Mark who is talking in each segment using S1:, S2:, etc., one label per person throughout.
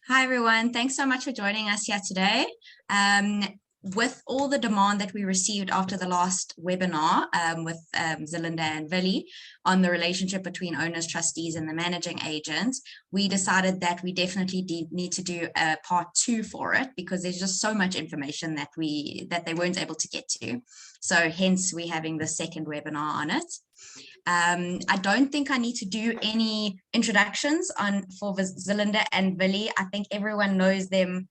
S1: Hi, everyone. Thanks so much for joining us here today. With all the demand that we received after the last webinar with Zerlinda and Willie on the relationship between owners, trustees, and the managing agent, we decided that we definitely need to do a part 2 for it, because there's just so much information that they weren't able to get to. So hence we're having the second webinar on it. I don't think I need to do any introductions for Zerlinda and Willie. I think everyone knows them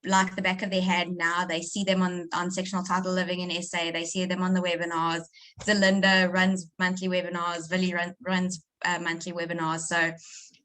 S1: like the back of their hand now. They see them on Sectional Title Living in SA. They see them on the webinars. Zerlinda runs monthly webinars. Willie runs monthly webinars. So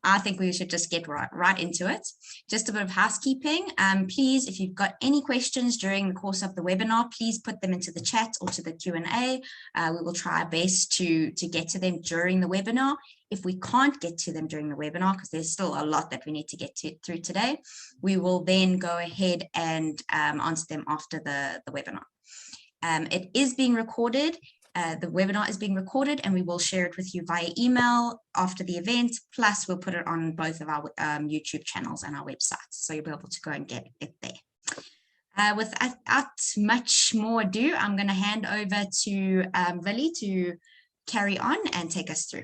S1: I think we should just get right into it. Just a bit of housekeeping. Please, if you've got any questions during the course of the webinar, please put them into the chat or to the Q&A. We will try our best to get to them during the webinar. If we can't get to them during the webinar, because there's still a lot that we need to get through today, we will then go ahead and answer them after the webinar. It is being recorded. The webinar is being recorded, and we will share it with you via email after the event. Plus, we'll put it on both of our YouTube channels and our websites, so you'll be able to go and get it there. Without much more ado, I'm going to hand over to Willie to carry on and take us through.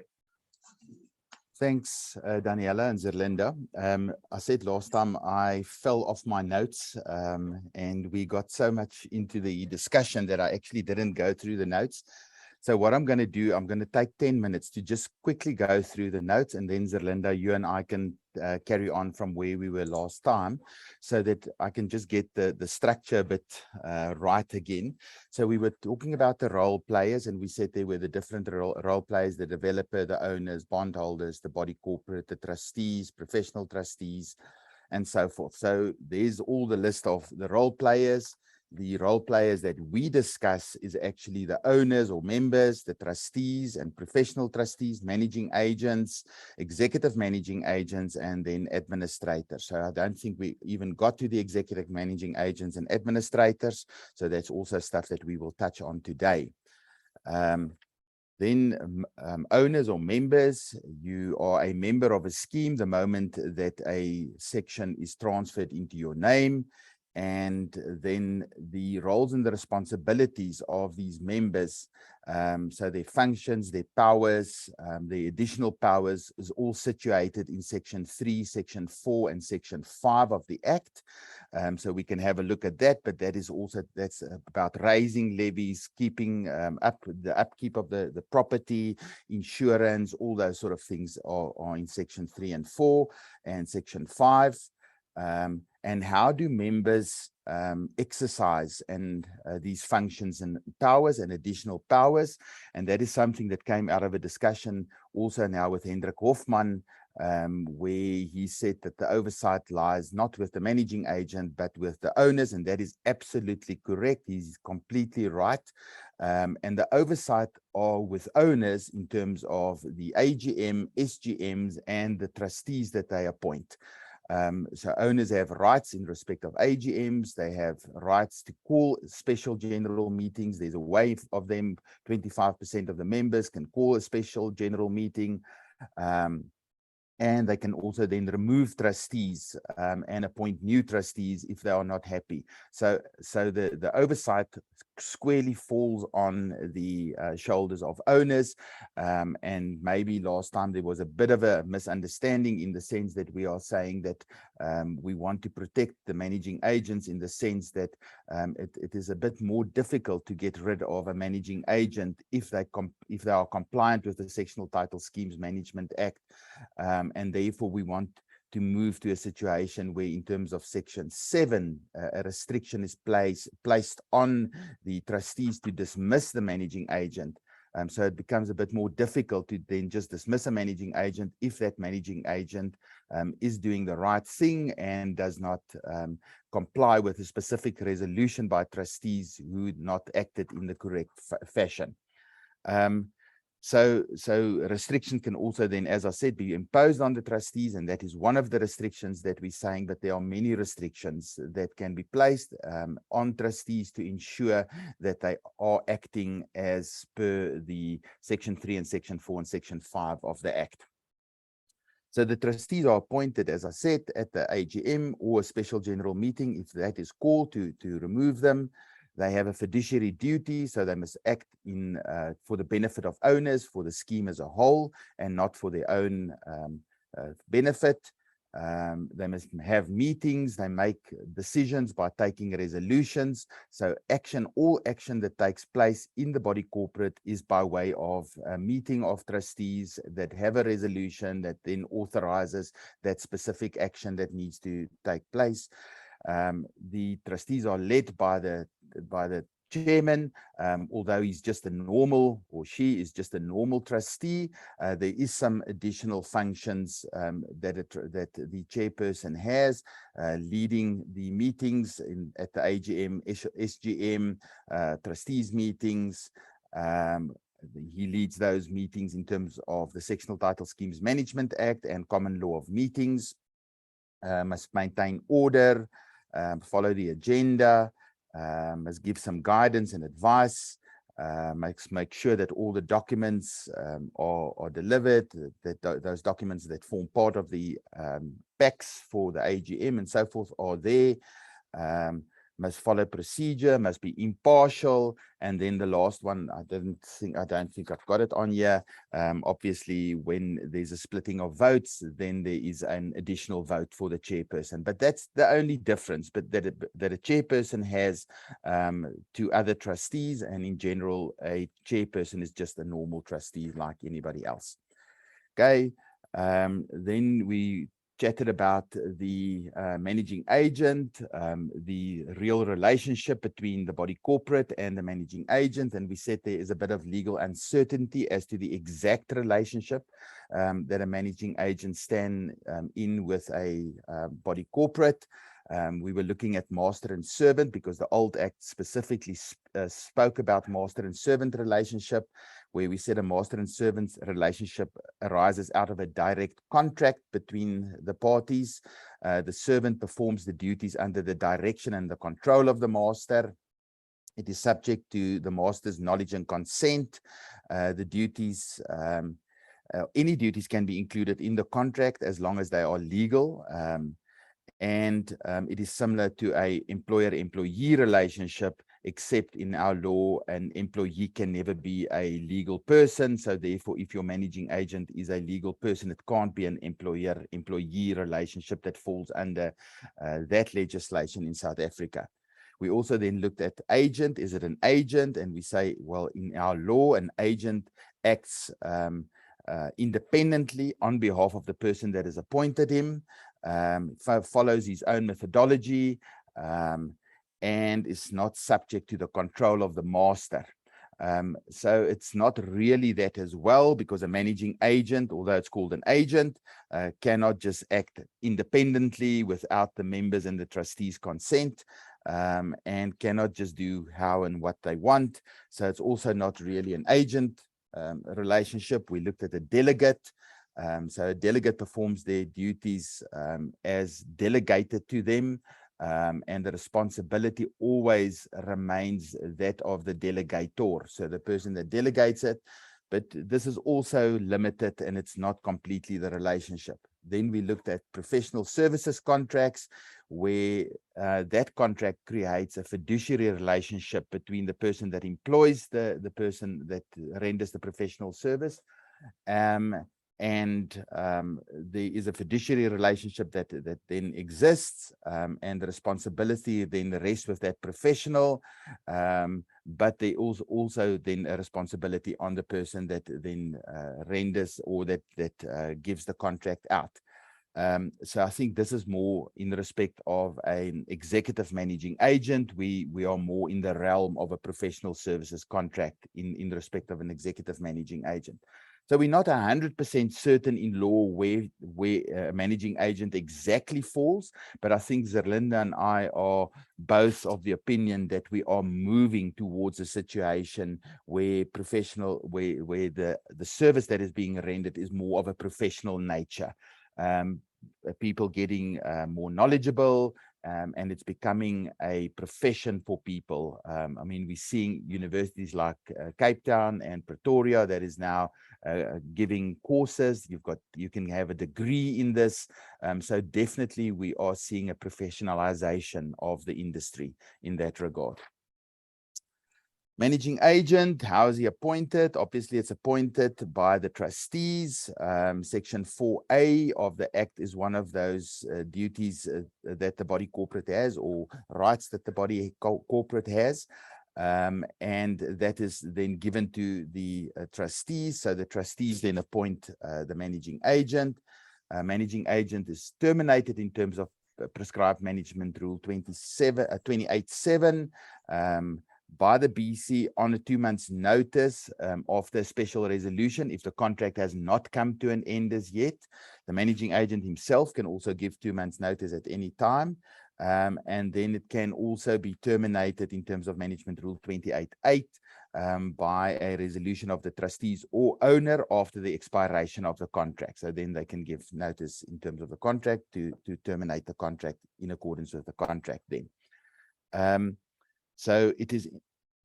S2: Thanks, Daniela and Zerlinda. I said last time I fell off my notes and we got so much into the discussion that I actually didn't go through the notes. So what I'm going to do, I'm going to take 10 minutes to just quickly go through the notes, and then Zerlinda, you and I can carry on from where we were last time, so that I can just get the structure a bit right again. So we were talking about the role players, and we said there were the different role players: the developer, the owners, bondholders, the body corporate, the trustees, professional trustees, and so forth. So there's all the list of the role players. The role players that we discuss is actually the owners or members, the trustees and professional trustees, managing agents, executive managing agents, and then administrators. So I don't think we even got to the executive managing agents and administrators. So that's also stuff that we will touch on today. Then owners or members, you are a member of a scheme the moment that a section is transferred into your name. And then the roles and the responsibilities of these members, so their functions, their powers, the additional powers is all situated in Section 3, Section 4, and Section 5 of the Act. So we can have a look at that, but that's about raising levies, keeping the upkeep of the property, insurance, all those sort of things are in Section 3 and 4 and Section 5. And how do members exercise these functions and powers and additional powers? And that is something that came out of a discussion also now with Hendrik Hofman, where he said that the oversight lies not with the managing agent, but with the owners, and that is absolutely correct. He's completely right. And the oversight are with owners in terms of the AGM, SGMs, and the trustees that they appoint. So owners have rights in respect of AGMs. They have rights to call special general meetings. There's a way of them. 25% of the members can call a special general meeting. And they can also then remove trustees and appoint new trustees if they are not happy. So the oversight squarely falls on the shoulders of owners. And maybe last time there was a bit of a misunderstanding in the sense that we are saying that we want to protect the managing agents, in the sense that it is a bit more difficult to get rid of a managing agent if they are compliant with the Sectional Title Schemes Management Act. And therefore we want to move to a situation where, in terms of Section 7, a restriction is placed on the trustees to dismiss the managing agent. So it becomes a bit more difficult to then just dismiss a managing agent if that managing agent is doing the right thing and does not comply with a specific resolution by trustees who had not acted in the correct fashion. So restriction can also then, as I said, be imposed on the trustees, and that is one of the restrictions that we're saying, but there are many restrictions that can be placed on trustees to ensure that they are acting as per the Section 3 and Section 4 and Section 5 of the Act. So the trustees are appointed, as I said, at the AGM or a special general meeting, if that is called, to remove them. They have a fiduciary duty, so they must act in for the benefit of owners, for the scheme as a whole, and not for their own benefit. They must have meetings, they make decisions by taking resolutions. So all action that takes place in the body corporate is by way of a meeting of trustees that have a resolution that then authorizes that specific action that needs to take place. The trustees are led by the chairman, although he's just a normal, or she is just a normal trustee. There is some additional functions that the chairperson has, leading the meetings at the AGM, SGM, trustees meetings. He leads those meetings in terms of the Sectional Title Schemes Management Act and Common Law of Meetings. Must maintain order, follow the agenda, must give some guidance and advice, make sure that all the documents are delivered, that those documents that form part of the packs for the AGM and so forth are there, must follow procedure, must be impartial. And then the last one, I don't think I've got it on here. Obviously, when there's a splitting of votes, then there is an additional vote for the chairperson. But that's the only difference, but that a chairperson has to other trustees, and in general, a chairperson is just a normal trustee like anybody else. Okay, then we chatted about the managing agent, the real relationship between the body corporate and the managing agent, and we said there is a bit of legal uncertainty as to the exact relationship that a managing agent stand in with a body corporate. We were looking at master and servant because the old act specifically spoke about master and servant relationship, where we said a master and servant relationship arises out of a direct contract between the parties. The servant performs the duties under the direction and the control of the master. It is subject to the master's knowledge and consent. The duties, any duties can be included in the contract as long as they are legal. And it is similar to a employer-employee relationship, except in our law, an employee can never be a legal person. So therefore, if your managing agent is a legal person, it can't be an employer-employee relationship that falls under that legislation in South Africa. We also then looked at agent. Is it an agent? And we say, well, in our law, an agent acts independently on behalf of the person that has appointed him, follows his own methodology, and is not subject to the control of the master. So it's not really that as well, because a managing agent, although it's called an agent, cannot just act independently without the members and the trustees' consent, and cannot just do how and what they want. So it's also not really an agent relationship. We looked at a delegate. So a delegate performs their duties as delegated to them, and the responsibility always remains that of the delegator, so the person that delegates it. But this is also limited, and it's not completely the relationship. Then we looked at professional services contracts, where that contract creates a fiduciary relationship between the person that employs the person that renders the professional service. And there is a fiduciary relationship that then exists, and the responsibility then rests with that professional, but there is also then a responsibility on the person that then renders or that gives the contract out. So I think this is more in respect of an executive managing agent. We are more in the realm of a professional services contract in respect of an executive managing agent. So we're not 100% certain in law where a managing agent exactly falls, but I think Zerlinda and I are both of the opinion that we are moving towards a situation where where the service that is being rendered is more of a professional nature. People getting more knowledgeable, and it's becoming a profession for people. I mean, we're seeing universities like Cape Town and Pretoria that is now giving courses. You can have a degree in this. So definitely we are seeing a professionalization of the industry in that regard. Managing agent, how is he appointed? Obviously, it's appointed by the trustees. Section 4A of the Act is one of those duties that the body corporate has, or rights that the body corporate has. And that is then given to the trustees. So the trustees then appoint the managing agent. Managing agent is terminated in terms of prescribed management rule 28.7. By the BC on a 2 months notice of the special resolution. If the contract has not come to an end as yet, the managing agent himself can also give 2 months notice at any time. And then it can also be terminated in terms of management rule 28.8 by a resolution of the trustees or owner after the expiration of the contract. So then they can give notice in terms of the contract to terminate the contract in accordance with the contract then. So it is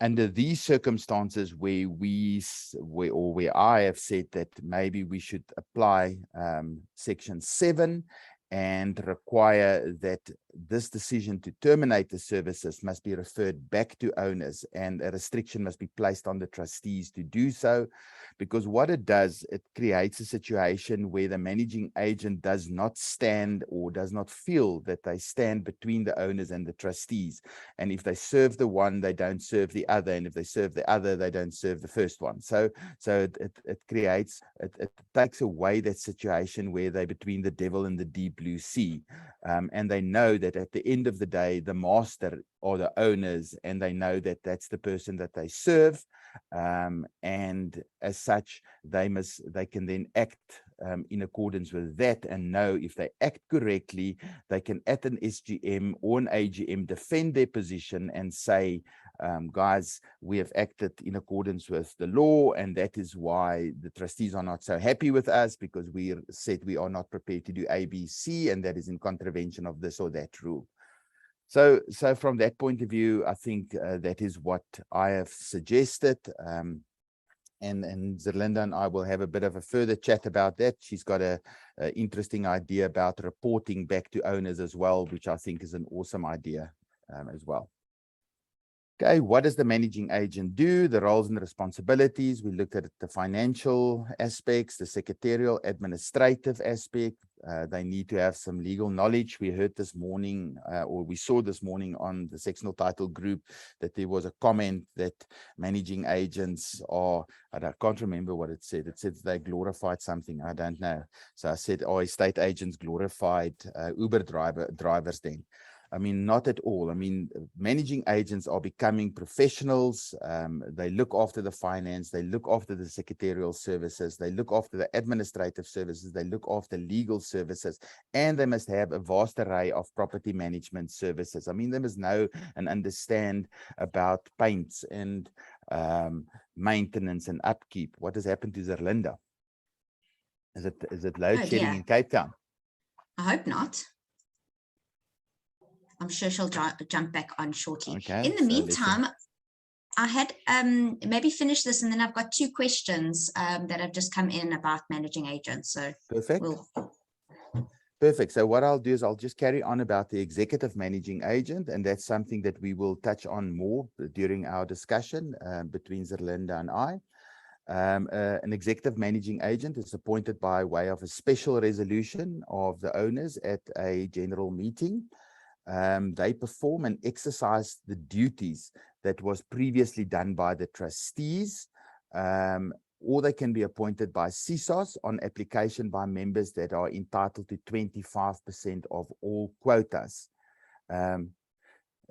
S2: under these circumstances where where I have said that maybe we should apply Section 7 and require that this decision to terminate the services must be referred back to owners, and a restriction must be placed on the trustees to do so, because what it does, it creates a situation where the managing agent does not stand or does not feel that they stand between the owners and the trustees. And if they serve the one, they don't serve the other. And if they serve the other, they don't serve the first one. So it takes away that situation where they're between the devil and the deep blue sea. And they know that at the end of the day, the master are the owners, and they know that that's the person that they serve. And as such, they can then act in accordance with that, and know if they act correctly, they can at an SGM or an AGM defend their position and say, guys, we have acted in accordance with the law, and that is why the trustees are not so happy with us, because we said we are not prepared to do ABC, and that is in contravention of this or that rule. So from that point of view, I think that is what I have suggested. And Zerlinda and I will have a bit of a further chat about that. She's got a interesting idea about reporting back to owners as well, which I think is an awesome idea as well. Okay, what does the managing agent do? The roles and responsibilities. We looked at the financial aspects, the secretarial, administrative aspect. They need to have some legal knowledge. We heard this morning, or we saw this morning on the sectional title group, that there was a comment that managing agents are, I can't remember what it said. It said they glorified something. I don't know. So I said, oh, estate agents glorified Uber drivers then. I mean, not at all. I mean, managing agents are becoming professionals. They look after the finance, they look after the secretarial services, they look after the administrative services, they look after legal services, and they must have a vast array of property management services. I mean, they must know and understand about paints and maintenance and upkeep. What has happened to Zerlinda? Is it load shedding in Cape Town?
S1: I hope not. I'm sure she'll jump back on shortly.
S2: Okay,
S1: in the meantime, I had maybe finish this, and then I've got 2 questions that have just come in about managing agents. So
S2: perfect. Perfect. So what I'll do is I'll just carry on about the executive managing agent, and that's something that we will touch on more during our discussion between Zerlinda and I. An executive managing agent is appointed by way of a special resolution of the owners at a general meeting. They perform and exercise the duties that was previously done by the trustees, or they can be appointed by CISOs on application by members that are entitled to 25% of all quotas.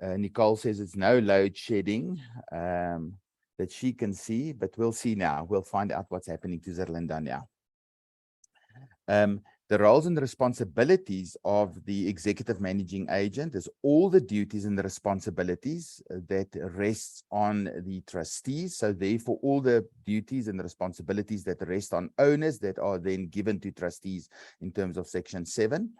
S2: Nicole says it's no load shedding that she can see, but we'll see now. We'll find out what's happening to Zerlinda now. The roles and responsibilities of the executive managing agent is all the duties and the responsibilities that rests on the trustees. So therefore, all the duties and the responsibilities that rest on owners that are then given to trustees in terms of Section 7.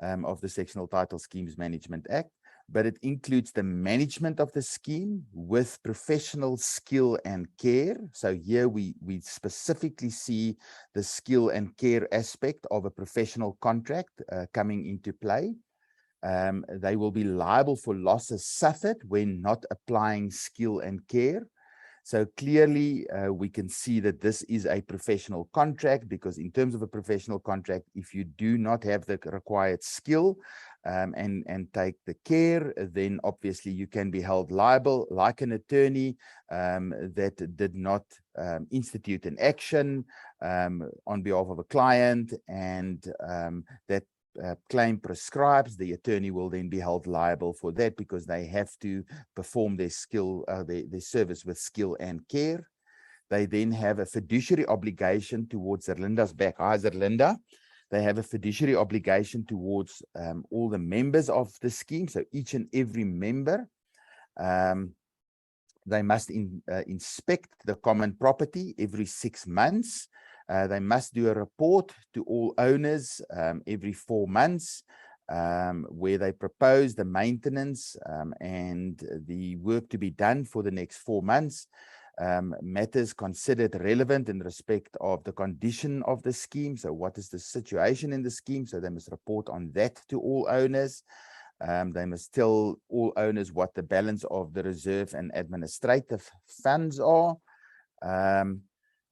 S2: of the Sectional Title Schemes Management Act, but it includes the management of the scheme with professional skill and care. So here we specifically see the skill and care aspect of a professional contract coming into play. They will be liable for losses suffered when not applying skill and care. So clearly, we can see that this is a professional contract, because in terms of a professional contract, if you do not have the required skill and take the care, then obviously you can be held liable like an attorney that did not institute an action on behalf of a client, and that claim prescribes. The attorney will then be held liable for that, because they have to perform their their service with skill and care. They then have a fiduciary obligation towards Zerlinda's back. Hi, Zerlinda. They have a fiduciary obligation towards all the members of the scheme. So each and every member, they must inspect the common property every 6 months. They must do a report to all owners every 4 months, where they propose the maintenance and the work to be done for the next 4 months. Matters considered relevant in respect of the condition of the scheme. So what is the situation in the scheme? So they must report on that to all owners. They must tell all owners what the balance of the reserve and administrative funds are.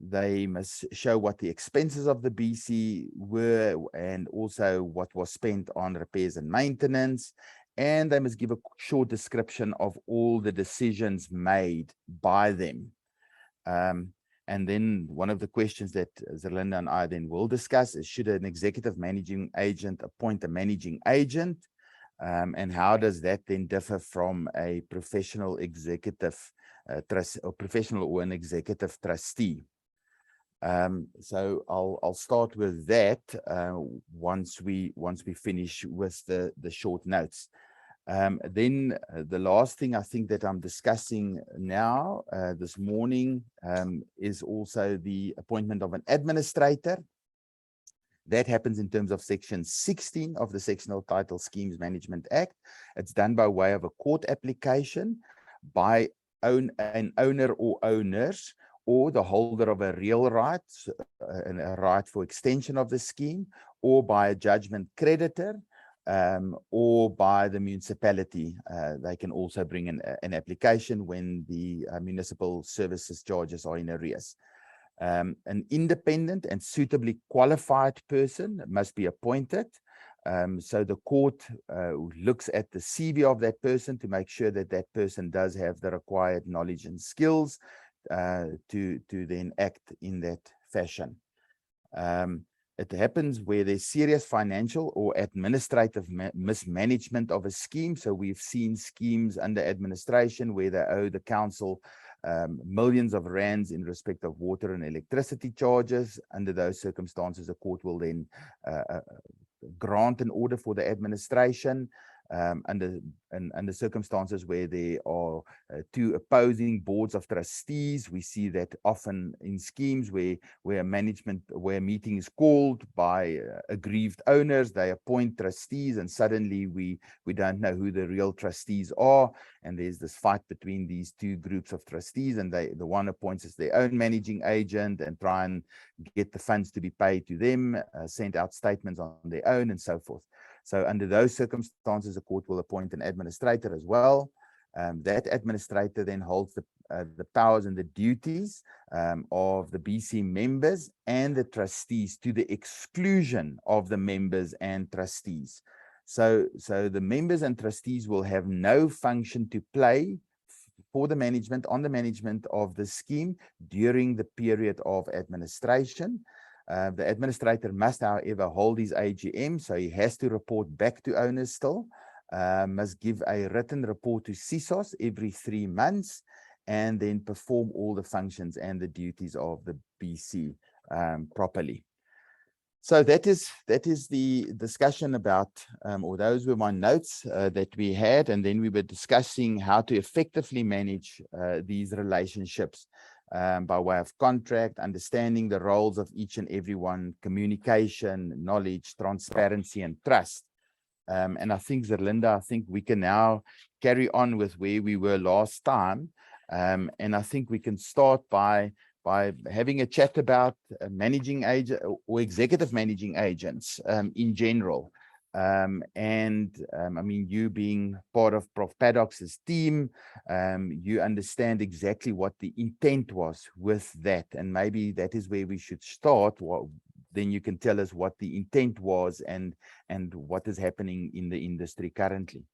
S2: They must show what the expenses of the BC were, and also what was spent on repairs and maintenance. And they must give a short description of all the decisions made by them. And then one of the questions that Zerlinda and I then will discuss is, should an executive managing agent appoint a managing agent? And how does that then differ from a professional executive trust, or professional or an executive trustee? So I'll start with that once we finish with the short notes. Then the last thing I think that I'm discussing now this morning is also the appointment of an administrator. That happens in terms of Section 16 of the Sectional Title Schemes Management Act. It's done by way of a court application by an owner or owners, or the holder of a real right, and a right for extension of the scheme, or by a judgment creditor, or by the municipality. They can also bring an application when the municipal services charges are in arrears. An independent and suitably qualified person must be appointed. So the court looks at the CV of that person to make sure that that person does have the required knowledge and skills to then act in that fashion. It happens where there's serious financial or administrative mismanagement of a scheme. So we've seen schemes under administration where they owe the council millions of rands in respect of water and electricity charges. Under those circumstances, the court will then grant an order for the administration. Under circumstances where there are two opposing boards of trustees, we see that often in schemes where a meeting is called by aggrieved owners, they appoint trustees, and suddenly we don't know who the real trustees are, and there's this fight between these two groups of trustees, and the one appoints as their own managing agent and try and get the funds to be paid to them, send out statements on their own, and so forth. So under those circumstances, the court will appoint an administrator as well. That administrator then holds the powers and the duties of the BC members and the trustees, to the exclusion of the members and trustees. So the members and trustees will have no function to play for the management, on the management of the scheme during the period of administration. The administrator must, however, hold his AGM, so he has to report back to owners still, must give a written report to CISOS every 3 months, and then perform all the functions and the duties of the BC properly. So that is the discussion about, or those were my notes that we had, and then we were discussing how to effectively manage these relationships by way of contract, understanding the roles of each and every one, communication, knowledge, transparency, and trust. And I think, Zerlinda, I think we can now carry on with where we were last time. And I think we can start by having a chat about managing agent or executive managing agents in general. I mean, you being part of Prof. Paddock's team, you understand exactly what the intent was with that. And maybe that is where we should start. Then you can tell us what the intent was and what is happening in the industry currently.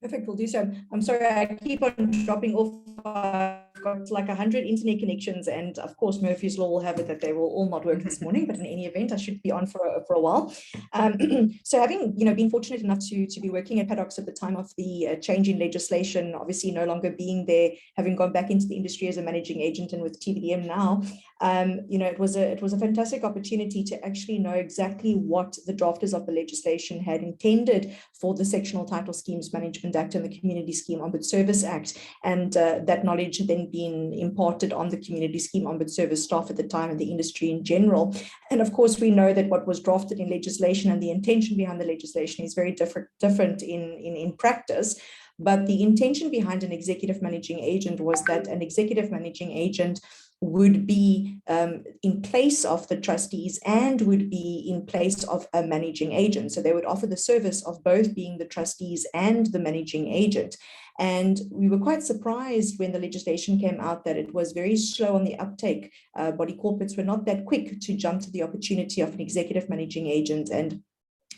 S3: Perfect, we'll do so. I'm sorry, I keep on dropping off. I've got like 100 internet connections, and of course Murphy's Law will have it that they will all not work this morning, but in any event, I should be on for a while. So having been fortunate enough to be working at Paddocks at the time of the change in legislation, obviously no longer being there, having gone back into the industry as a managing agent and with TVDM now, it was a fantastic opportunity to actually know exactly what the drafters of the legislation had intended for the Sectional Title Schemes Management Act and the Community Scheme Ombud Service Act, and that knowledge then being imparted on the Community Scheme Ombud Service staff at the time and the industry in general. And of course, we know that what was drafted in legislation and the intention behind the legislation is very different in practice. But the intention behind an executive managing agent was that an executive managing agent would be in place of the trustees and would be in place of a managing agent. So they would offer the service of both being the trustees and the managing agent. And we were quite surprised when the legislation came out that it was very slow on the uptake. Body corporates were not that quick to jump to the opportunity of an executive managing agent. And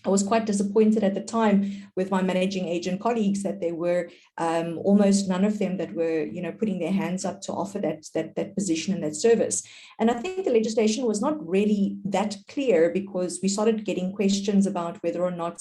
S3: I was quite disappointed at the time with my managing agent colleagues that there were almost none of them that were, putting their hands up to offer that position and that service. And I think the legislation was not really that clear, because we started getting questions about whether or not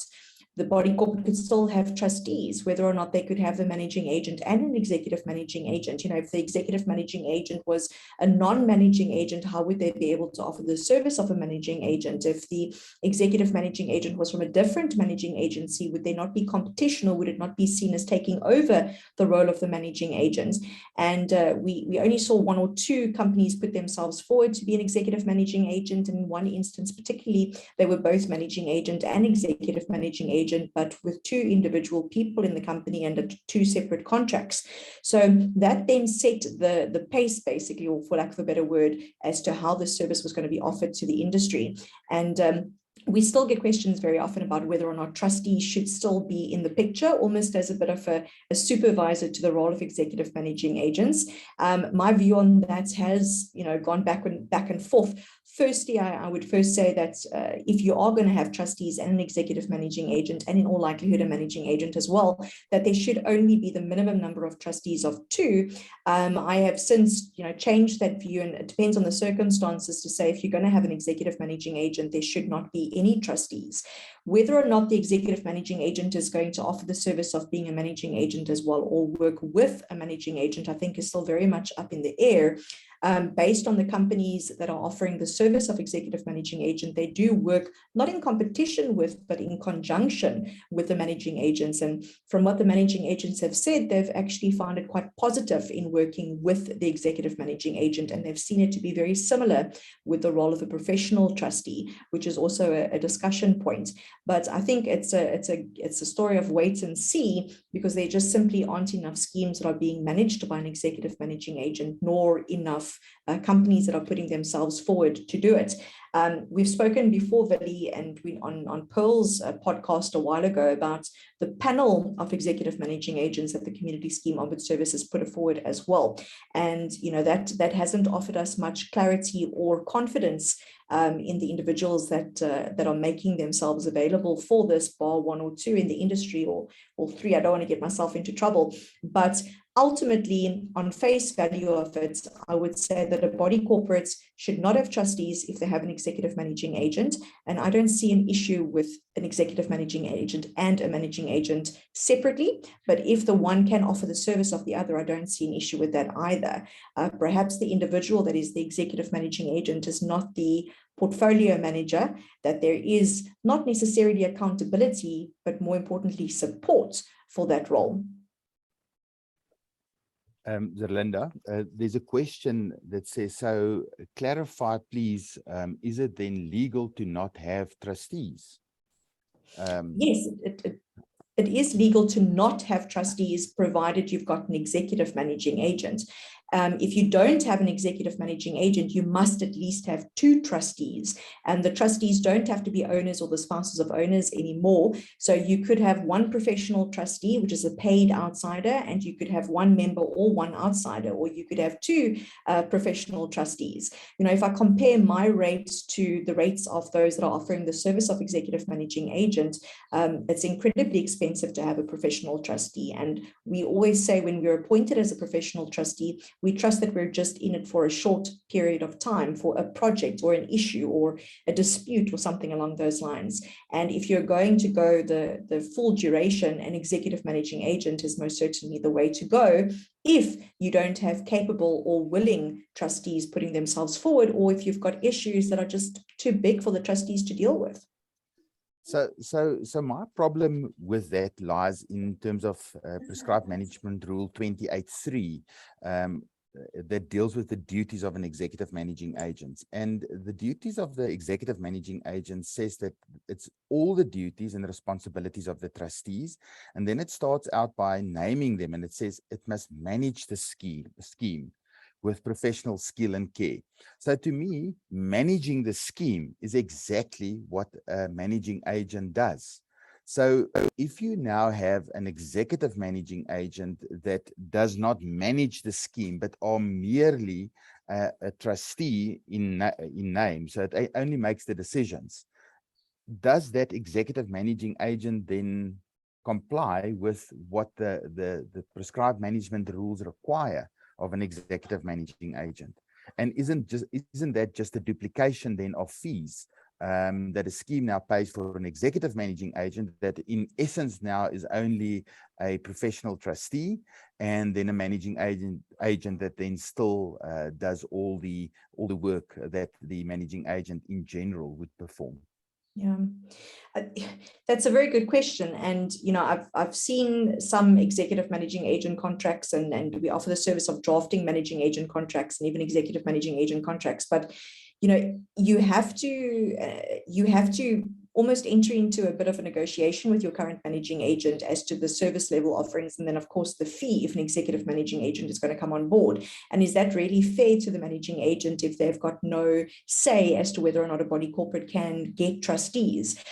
S3: the body corporate could still have trustees, whether or not they could have a managing agent and an executive managing agent. If the executive managing agent was a non-managing agent, how would they be able to offer the service of a managing agent? If the executive managing agent was from a different managing agency, would there not be competition, or would it not be seen as taking over the role of the managing agent? And we only saw one or two companies put themselves forward to be an executive managing agent. And in one instance particularly, they were both managing agent and executive managing agent, but with two individual people in the company and two separate contracts. So that then set the pace, basically, or for lack of a better word, as to how the service was going to be offered to the industry. And we still get questions very often about whether or not trustees should still be in the picture, almost as a bit of a supervisor to the role of executive managing agents. My view on that has, gone back and forth. Firstly, I would first say that if you are going to have trustees and an executive managing agent, and in all likelihood a managing agent as well, that there should only be the minimum number of trustees of 2. I have since, changed that view, and it depends on the circumstances, to say if you're going to have an executive managing agent, there should not be any trustees. Whether or not the executive managing agent is going to offer the service of being a managing agent as well, or work with a managing agent, I think is still very much up in the air. Based on the companies that are offering the service of executive managing agent, they do work not in competition with, but in conjunction with the managing agents. And from what the managing agents have said, they've actually found it quite positive in working with the executive managing agent, and they've seen it to be very similar with the role of a professional trustee, which is also a discussion point. But I think it's a story of wait and see, because there just simply aren't enough schemes that are being managed by an executive managing agent, nor enough companies that are putting themselves forward to do it. We've spoken before, Willie, and on Pearl's podcast a while ago about the panel of executive managing agents that the Community Scheme Ombud Service has put forward as well. And that hasn't offered us much clarity or confidence in the individuals that are making themselves available for this, bar 1 or 2 in the industry, or 3. I don't want to get myself into trouble, but ultimately, on face value of it, I would say that a body corporate should not have trustees if they have an executive managing agent. And I don't see an issue with an executive managing agent and a managing agent separately. But if the one can offer the service of the other, I don't see an issue with that either. Perhaps the individual that is the executive managing agent is not the portfolio manager, that there is not necessarily accountability, but more importantly, support for that role.
S2: Zerlinda, there's a question that says, so clarify please, is it then legal to not have trustees?
S3: Yes, it is legal to not have trustees provided you've got an executive managing agent. If you don't have an executive managing agent, you must at least have 2 trustees, and the trustees don't have to be owners or the spouses of owners anymore. So you could have 1 professional trustee, which is a paid outsider, and you could have 1 member or 1 outsider, or you could have 2 professional trustees. You know, if I compare my rates to the rates of those that are offering the service of executive managing agent, it's incredibly expensive to have a professional trustee. And we always say when we're appointed as a professional trustee, we trust that we're just in it for a short period of time for a project or an issue or a dispute or something along those lines. And if you're going to go the full duration, an executive managing agent is most certainly the way to go if you don't have capable or willing trustees putting themselves forward, or if you've got issues that are just too big for the trustees to deal with.
S2: So my problem with that lies in terms of prescribed management rule 28.3 that deals with the duties of an executive managing agent. And the duties of the executive managing agent says that it's all the duties and responsibilities of the trustees. And then it starts out by naming them, and it says it must manage the scheme with professional skill and care. So to me, managing the scheme is exactly what a managing agent does. So if you now have an executive managing agent that does not manage the scheme, but are merely a trustee in name, so it only makes the decisions, does that executive managing agent then comply with what the prescribed management rules require of an executive managing agent? And isn't that just a duplication then of fees that a scheme now pays for an executive managing agent that in essence now is only a professional trustee, and then a managing agent that then still does all the work that the managing agent in general would perform?
S3: Yeah, that's a very good question. And, you know, I've seen some executive managing agent contracts, and we offer the service of drafting managing agent contracts and even executive managing agent contracts. But, you know, you have to almost enter into a bit of a negotiation with your current managing agent as to the service level offerings, and then of course the fee if an executive managing agent is going to come on board. And is that really fair to the managing agent if they've got no say as to whether or not a body corporate can get trustees?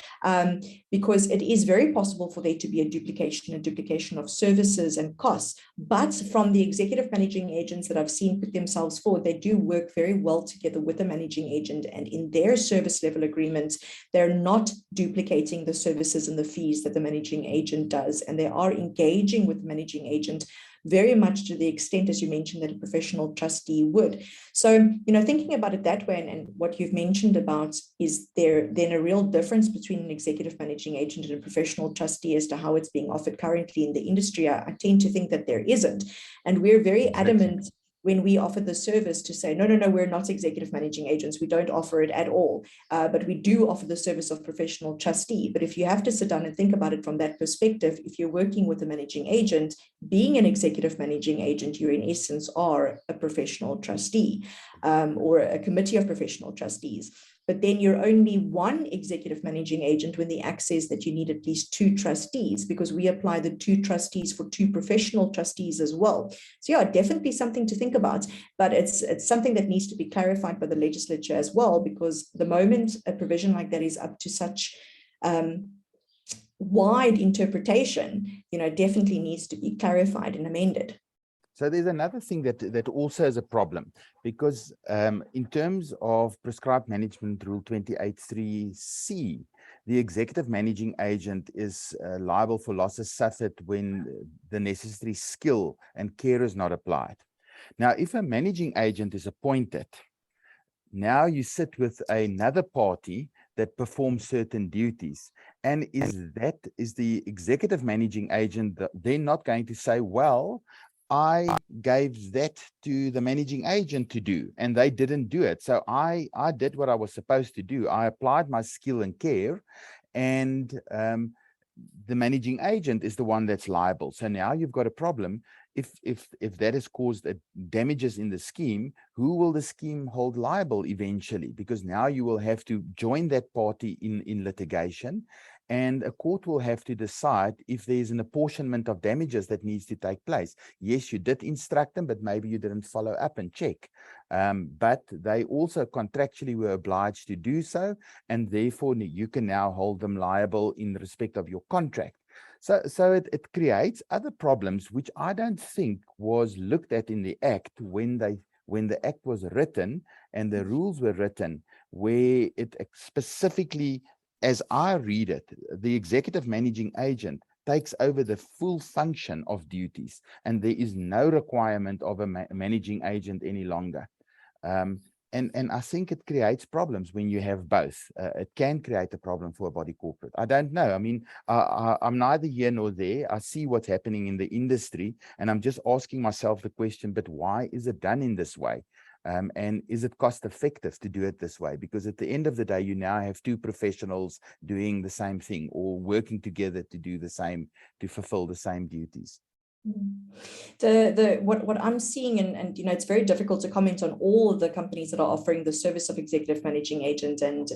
S3: Because it is very possible for there to be a duplication of services and costs. But from the executive managing agents that I've seen put themselves forward, they do work very well together with the managing agent, and in their service level agreements, they're not duplicating the services and the fees that the managing agent does, and they are engaging with the managing agent very much to the extent, as you mentioned, that a professional trustee would. So, you know, thinking about it that way, and what you've mentioned about, is there then a real difference between an executive managing agent and a professional trustee as to how it's being offered currently in the industry? I tend to think that there isn't, and we're very adamant when we offer the service to say, no, we're not executive managing agents. We don't offer it at all, but we do offer the service of professional trustee. But if you have to sit down and think about it from that perspective, if you're working with a managing agent, being an executive managing agent, you in essence are a professional trustee or a committee of professional trustees. But then you're only one executive managing agent when the act says that you need at least 2 trustees, because we apply the 2 trustees for 2 professional trustees as well. So yeah, definitely something to think about, but it's something that needs to be clarified by the legislature as well, because the moment a provision like that is up to such wide interpretation, you know, definitely needs to be clarified and amended.
S2: So there's another thing that also is a problem, because in terms of prescribed management rule 28.3c, the executive managing agent is liable for losses suffered when the necessary skill and care is not applied. Now, if a managing agent is appointed, now you sit with another party that performs certain duties. And is the executive managing agent then not going to say, well, I gave that to the managing agent to do, and they didn't do it. So I did what I was supposed to do. I applied my skill and care, and the managing agent is the one that's liable. So now you've got a problem. if that has caused damages in the scheme, who will the scheme hold liable eventually? Because now you will have to join that party in litigation, and a court will have to decide if there's an apportionment of damages that needs to take place. Yes, you did instruct them, but maybe you didn't follow up and check. But they also contractually were obliged to do so, and therefore you can now hold them liable in respect of your contract. So it creates other problems, which I don't think was looked at in the Act when the Act was written and the rules were written, where it specifically, as I read it, the executive managing agent takes over the full function of duties, and there is no requirement of a managing agent any longer. And I think it creates problems when you have both. It can create a problem for a body corporate. I don't know. I mean, I'm neither here nor there. I see what's happening in the industry, and I'm just asking myself the question, but why is it done in this way? And is it cost effective to do it this way? Because at the end of the day, you now have two professionals doing the same thing or working together to do the same, to fulfill the same duties.
S3: What I'm seeing, and it's very difficult to comment on all of the companies that are offering the service of executive managing agent, and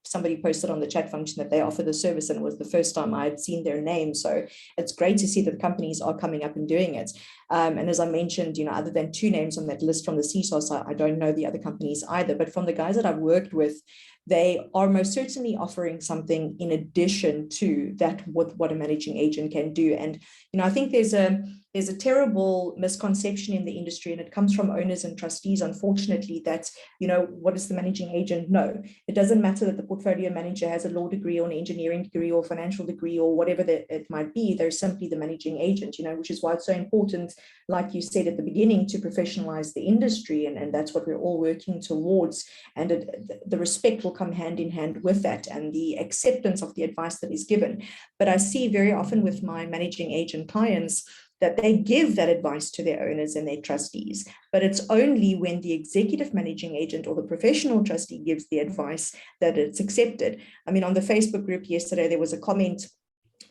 S3: somebody posted on the chat function that they offer the service, and it was the first time I had seen their name. So it's great to see that the companies are coming up and doing it. And as I mentioned, other than two names on that list from the CSOS side, I don't know the other companies either, but from the guys that I've worked with, they are most certainly offering something in addition to that, what a managing agent can do. And I think there's a terrible misconception in the industry, and it comes from owners and trustees, unfortunately, that what does the managing agent know? It doesn't matter that the portfolio manager has a law degree or an engineering degree or financial degree or whatever it might be. They're simply the managing agent, which is why it's so important, like you said at the beginning, to professionalize the industry, and that's what we're all working towards. And the respect will come hand in hand with that, and the acceptance of the advice that is given. But I see very often with my managing agent clients that they give that advice to their owners and their trustees, but it's only when the executive managing agent or the professional trustee gives the advice that it's accepted. I mean, on the Facebook group yesterday, there was a comment.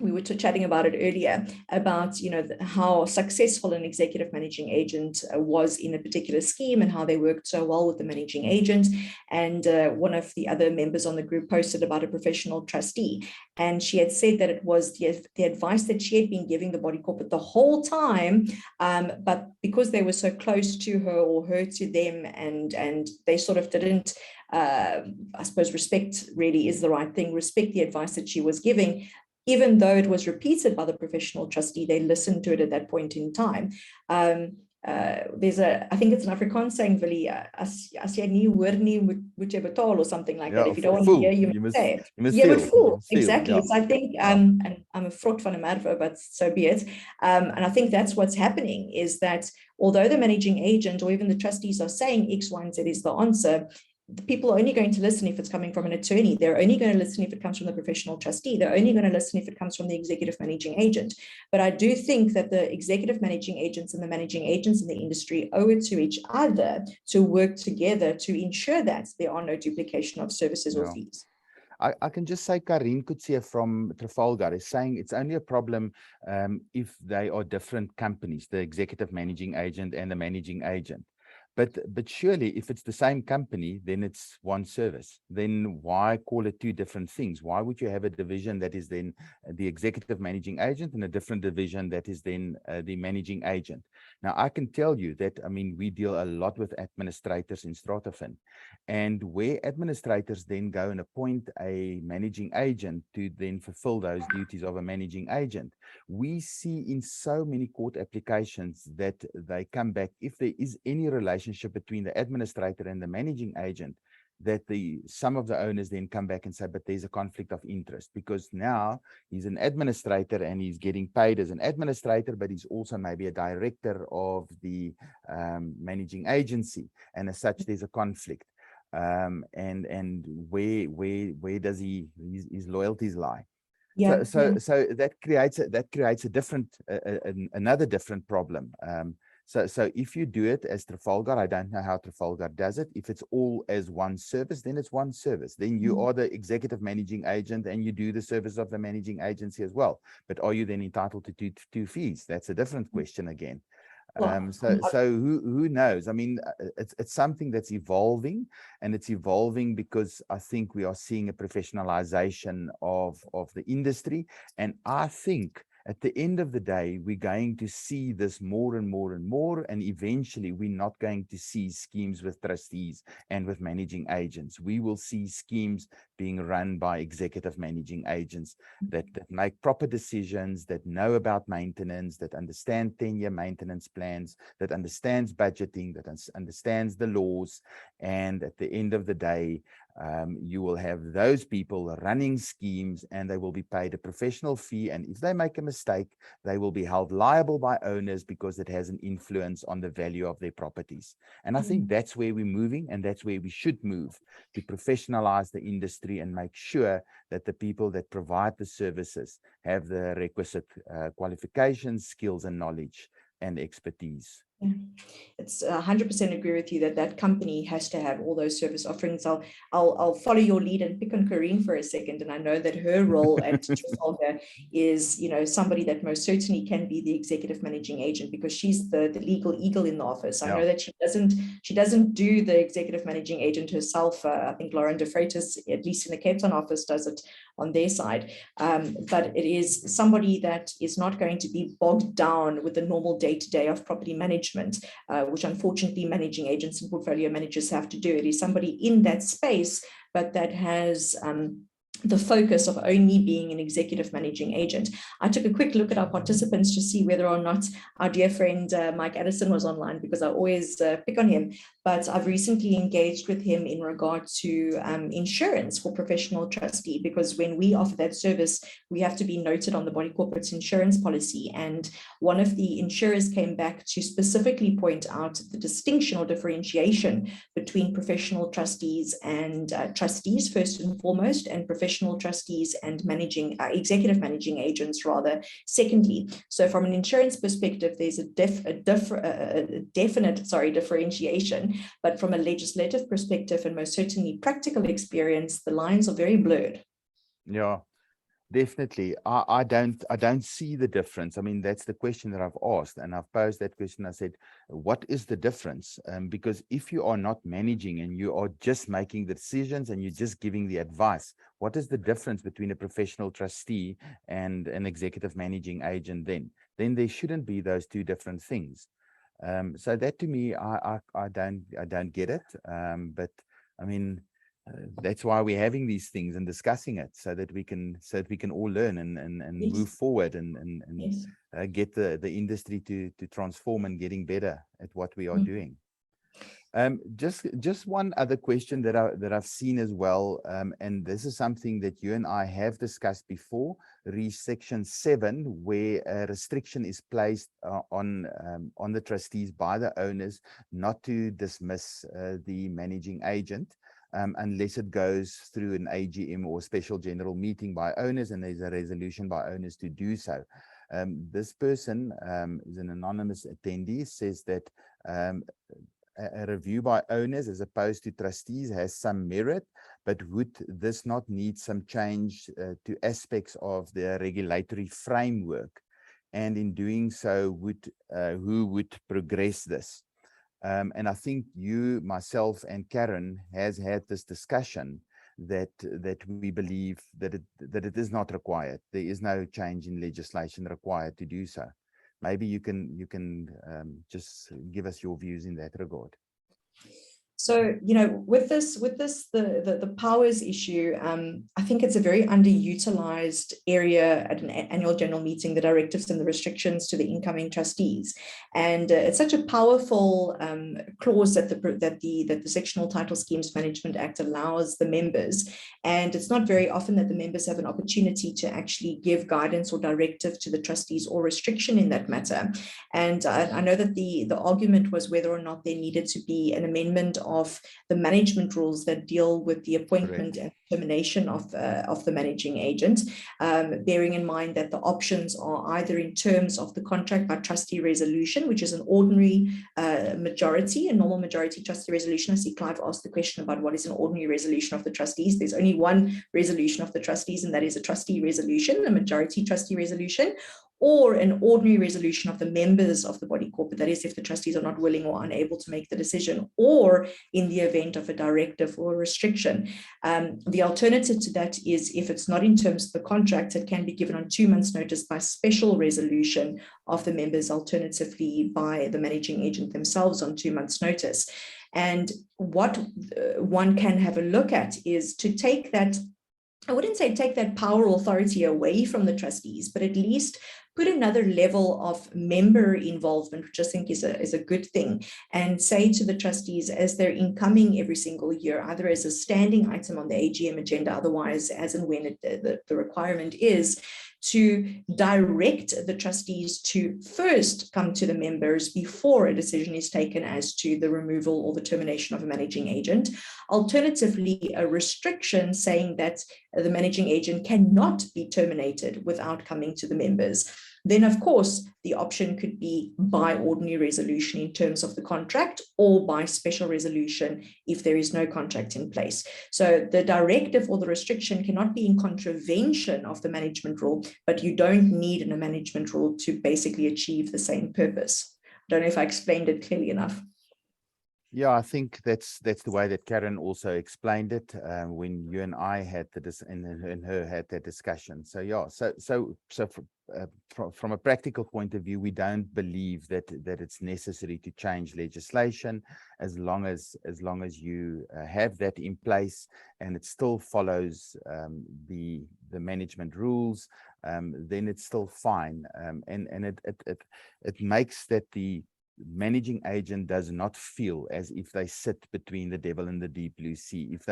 S3: We were chatting about it earlier about, how successful an executive managing agent was in a particular scheme and how they worked so well with the managing agent. And one of the other members on the group posted about a professional trustee. And she had said that it was the advice that she had been giving the body corporate the whole time. But because they were so close to her or her to them, and they sort of didn't, I suppose respect really is the right thing, respect the advice that she was giving. Even though it was repeated by the professional trustee, they listened to it at that point in time. There's I think it's an Afrikaans saying, Willie, as jy nie hoor nie, moet jy betaal, or something like that. If you don't want to hear, you must say. You must fool. Exactly. Yeah. So I think, and I'm a fraught van a Merwe, but so be it. And I think that's what's happening, is that although the managing agent or even the trustees are saying X, Y, and Z is the answer, the people are only going to listen if it's coming from an attorney. They're only going to listen if it comes from the professional trustee. They're only going to listen if it comes from the executive managing agent. But I do think that the executive managing agents and the managing agents in the industry owe it to each other to work together to ensure that there are no duplication of services or fees.
S2: I can just say Karin Kutsia from Trafalgar is saying it's only a problem if they are different companies, the executive managing agent and the managing agent. But surely if it's the same company, then it's one service. Then why call it two different things? Why would you have a division that is then the executive managing agent and a different division that is then the managing agent? Now, I can tell you that, I mean, we deal a lot with administrators in StrataFin, and where administrators then go and appoint a managing agent to then fulfill those duties of a managing agent, we see in so many court applications that they come back, if there is any relationship between the administrator and the managing agent, that some of the owners then come back and say, but there's a conflict of interest, because now he's an administrator and he's getting paid as an administrator, but he's also maybe a director of the managing agency, and as such there's a conflict. And where does his loyalties lie? Yeah, so that creates a different another different problem. So if you do it as Trafalgar, I don't know how Trafalgar does it. If it's all as one service, then it's one service. Then you are the executive managing agent and you do the service of the managing agency as well. But are you then entitled to two fees? That's a different question again. So who knows? I mean, it's something that's evolving, and it's evolving because I think we are seeing a professionalization of the industry. And I think at the end of the day, we're going to see this more and more and more, and eventually we're not going to see schemes with trustees and with managing agents. We will see schemes being run by executive managing agents that make proper decisions, that know about maintenance, that understand 10-year maintenance plans, that understands budgeting, that understands the laws. And at the end of the day, you will have those people running schemes, and they will be paid a professional fee. And if they make a mistake, they will be held liable by owners because it has an influence on the value of their properties. And I think that's where we're moving, and that's where we should move, to professionalize the industry and make sure that the people that provide the services have the requisite qualifications, skills, and knowledge and expertise.
S3: Yeah. It's 100% agree with you that that company has to have all those service offerings. I'll follow your lead and pick on Corinne for a second. And I know that her role at Trafalgar is, somebody that most certainly can be the executive managing agent, because she's the legal eagle in the office. I know that she doesn't do the executive managing agent herself. I think Lauren de Freitas, at least in the Cape Town office, does it on their side. But it is somebody that is not going to be bogged down with the normal day-to-day of property management, which unfortunately managing agents and portfolio managers have to do. It is somebody in that space, but that has the focus of only being an executive managing agent. I took a quick look at our participants to see whether or not our dear friend Mike Addison was online, because I always pick on him. But I've recently engaged with him in regard to insurance for professional trustee, because when we offer that service, we have to be noted on the body corporate's insurance policy. And one of the insurers came back to specifically point out the distinction or differentiation between professional trustees and trustees, first and foremost, and professional trustees and executive managing agents, rather, secondly. So from an insurance perspective, there's a definite differentiation. But from a legislative perspective and most certainly practical experience, the lines are very blurred.
S2: Yeah, definitely. I don't see the difference. I mean, that's the question that I've asked, and I've posed that question. I said, what is the difference? Because if you are not managing and you are just making the decisions and you're just giving the advice, what is the difference between a professional trustee and an executive managing agent then? Then there shouldn't be those two different things. So that, to me, I don't get it. But I mean, that's why we're having these things and discussing it, so that we can all learn and
S3: Yes.
S2: move forward and
S3: Yes.
S2: Get the industry to transform and getting better at what we are doing. Just one other question that I've seen as well, and this is something that you and I have discussed before, Section 7, where a restriction is placed on the trustees by the owners not to dismiss the managing agent unless it goes through an AGM or special general meeting by owners, and there's a resolution by owners to do so. This person is an anonymous attendee, says that a review by owners as opposed to trustees has some merit, but would this not need some change to aspects of the regulatory framework? And in doing so, who would progress this? And I think you, myself, and Karen has had this discussion that we believe that it is not required. There is no change in legislation required to do so. Maybe you can just give us your views in that regard.
S3: So, with this, the powers issue, I think it's a very underutilized area at an annual general meeting, the directives and the restrictions to the incoming trustees. And it's such a powerful clause that the Sectional Title Schemes Management Act allows the members. And it's not very often that the members have an opportunity to actually give guidance or directive to the trustees or restriction in that matter. And I know that the argument was whether or not there needed to be an amendment of the management rules that deal with the appointment and termination of the managing agent, bearing in mind that the options are either in terms of the contract by trustee resolution, which is an ordinary majority, a normal majority trustee resolution. I see Clive asked the question about what is an ordinary resolution of the trustees. There's only one resolution of the trustees, and that is a trustee resolution, a majority trustee resolution, or an ordinary resolution of the members of the body corporate. That is, if the trustees are not willing or unable to make the decision, or in the event of a directive or a restriction. The alternative to that is, if it's not in terms of the contract, it can be given on 2 months' notice by special resolution of the members, alternatively by the managing agent themselves on 2 months' notice. And what one can have a look at is to take that, I wouldn't say take that power or authority away from the trustees, but at least put another level of member involvement, which I think is a good thing, and say to the trustees, as they're incoming every single year, either as a standing item on the AGM agenda, otherwise as and when the requirement is, to direct the trustees to first come to the members before a decision is taken as to the removal or the termination of a managing agent. Alternatively, a restriction saying that the managing agent cannot be terminated without coming to the members. Then, of course, the option could be by ordinary resolution in terms of the contract, or by special resolution if there is no contract in place. So the directive or the restriction cannot be in contravention of the management rule, but you don't need a management rule to basically achieve the same purpose. I don't know if I explained it clearly enough.
S2: Yeah, I think that's the way that Karen also explained it when you and I had and her had that discussion. So yeah, from a practical point of view, we don't believe that it's necessary to change legislation as long as you have that in place and it still follows the management rules. Then it's still fine, and it makes that the managing agent does not feel as if they sit between the devil and the deep blue sea. If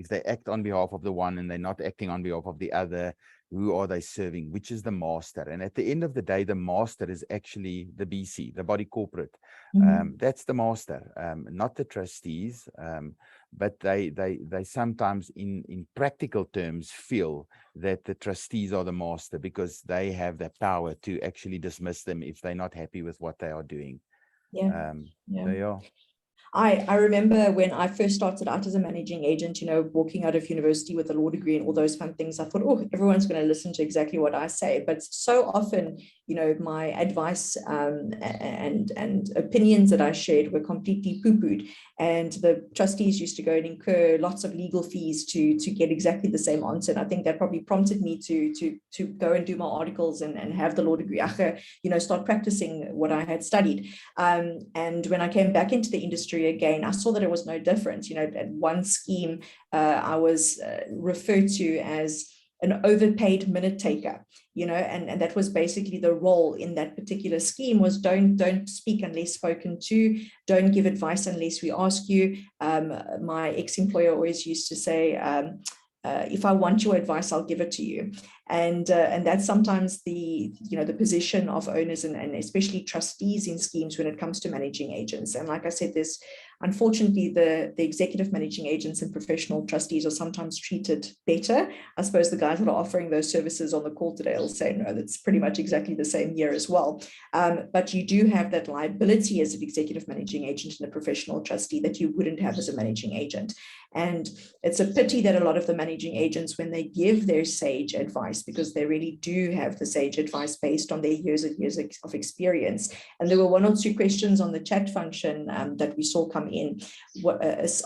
S2: they act on behalf of the one and they're not acting on behalf of the other, who are they serving? Which is the master? And at the end of the day, the master is actually the BC, the body corporate. That's the master, not the trustees. But they sometimes in practical terms feel that the trustees are the master because they have the power to actually dismiss them if they're not happy with what they are doing.
S3: Yeah.
S2: So yeah.
S3: I remember when I first started out as a managing agent, walking out of university with a law degree and all those fun things, I thought, oh, everyone's going to listen to exactly what I say. But so often, my advice and opinions that I shared were completely poo-pooed. And the trustees used to go and incur lots of legal fees to get exactly the same answer. And I think that probably prompted me to go and do my articles and have the law degree, start practicing what I had studied. And when I came back into the industry again, I saw that it was no different. At one scheme, I was referred to as an overpaid minute taker, and that was basically the role in that particular scheme was don't speak unless spoken to, don't give advice unless we ask you. My ex-employer always used to say, if I want your advice, I'll give it to you. And that's sometimes the position of owners and especially trustees in schemes when it comes to managing agents. And like I said, there's unfortunately the executive managing agents and professional trustees are sometimes treated better. I suppose the guys that are offering those services on the call today will say, no, that's pretty much exactly the same here as well. But you do have that liability as an executive managing agent and a professional trustee that you wouldn't have as a managing agent. And it's a pity that a lot of the managing agents, when they give their sage advice, because they really do have the sage advice based on their years of experience. And there were 1 or 2 questions on the chat function that we saw come in,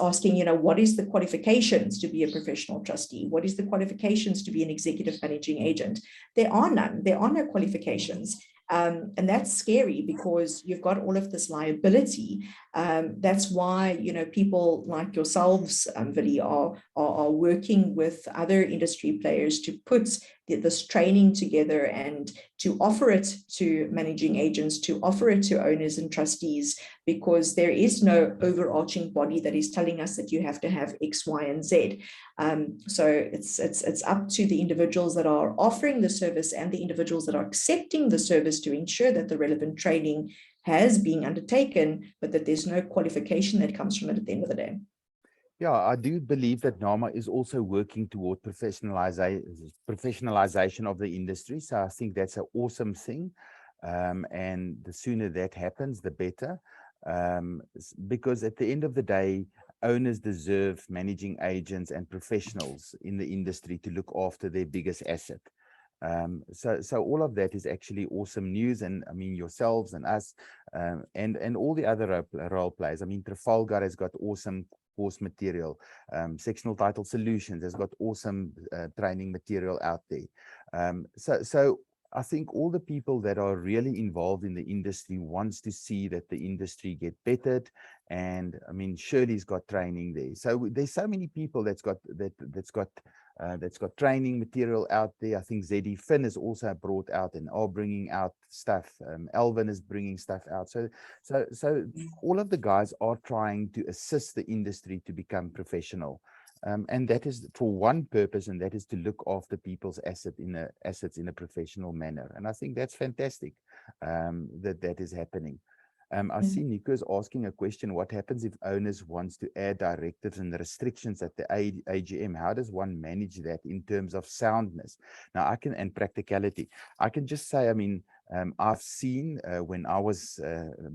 S3: asking, what is the qualifications to be a professional trustee? What is the qualifications to be an executive managing agent? There are none. There are no qualifications. And that's scary because you've got all of this liability. That's why, people like yourselves, Willie, are working with other industry players to put this training together and to offer it to managing agents, to offer it to owners and trustees, because there is no overarching body that is telling us that you have to have X, Y, and Z. So it's up to the individuals that are offering the service and the individuals that are accepting the service to ensure that the relevant training has been undertaken, but that there's no qualification that comes from it at the end of the day.
S2: Yeah, I do believe that NAMA is also working toward professionalization of the industry. So I think that's an awesome thing. And the sooner that happens, the better. because at the end of the day, owners deserve managing agents and professionals in the industry to look after their biggest asset. So all of that is actually awesome news, and I mean yourselves and us, and all the other role players. I mean, Trafalgar has got awesome course material. Sectional Title Solutions has got awesome training material out there. So I think all the people that are really involved in the industry wants to see that the industry get bettered. And I mean, Shirley's got training there. So there's so many people that's got training material out there. I think ZDFin has also brought out and are bringing out stuff. Elvin is bringing stuff out. So all of the guys are trying to assist the industry to become professional. And that is for one purpose, and that is to look after people's assets in a professional manner. And I think that's fantastic that is happening. I see Nico's asking a question: what happens if owners wants to add directives and restrictions at the AGM? How does one manage that in terms of soundness? Now, and practicality. I can just say, I mean, I've seen when I was